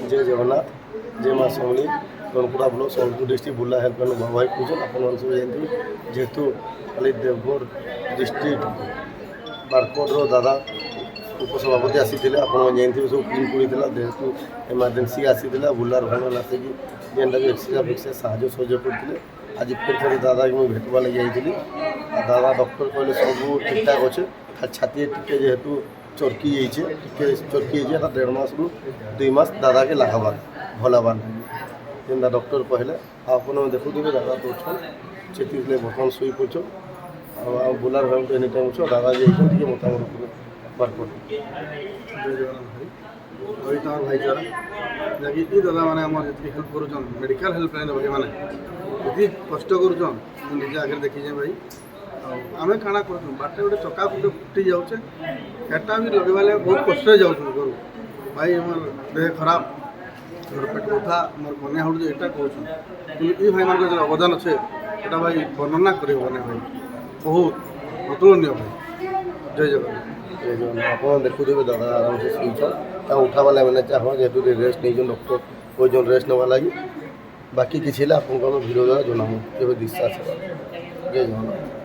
जय जगन्नाथ जय माँ Samalei Ranpura block Sonepur district Burla helpline भाई कौन आप जानते जेहेतु खाली देवगढ़ डिस्ट्रिक्ट बारकोड्र दादा उपसभापति आसी आप जानते सब टीम पड़ा जेहेतु इमरजेन्सी आसी बुर्लार भाई आसिक जेनटा भी एक्सरे फिक्सरे साहय सहयोग करते आज फिर थे दादा मुझे भेटवा लगे जाइली दादा डॉक्टर कहले सब ठीक ठाक अच्छे छाती टे जेहेतु चरकी जाइए चरकी जाइए 1.5 मास रु 2 मास दादा के लगाबार भल हबार जेनता डॉक्टर कहले आप देखुथे दादा तो चेती बर्तमान शुई पड़छ बुलार भाई एनी टाइम अच्छे दादा जाइए मोटामोटी बारकोट भाई तमार भाईचारा जहाँकि ये दादा मैंने आम जी हेल्प कर मेडिकल हेल्पलाइन भाई मैंने जी कष्ट कर निजे आगे देखीजे भाई आम काଣା कर बाटे गोटे चका फुटे फुटी जाऊे एटा भी लगेगा बहुत कष्ट जाऊँ घर भाई आम देह खराब घर पेट बथा मोर बनिया हूँ यहाँ कहूँ ये भाई मान जो अवदान अच्छे यहाँ भाई वर्णना कर भाई बहुत अतुलनीय भाई जय जगन्नाथ आप देखुथे दादा आराम से शुईछन उठावा मैंने चाह जेहतु रेस्ट नहीं डॉक्टर कहन रेस्ट नेवा लगी बाकी किसी आपको भिडियो द्वारा जनामु केवे दिशा जय जगन्नाथ।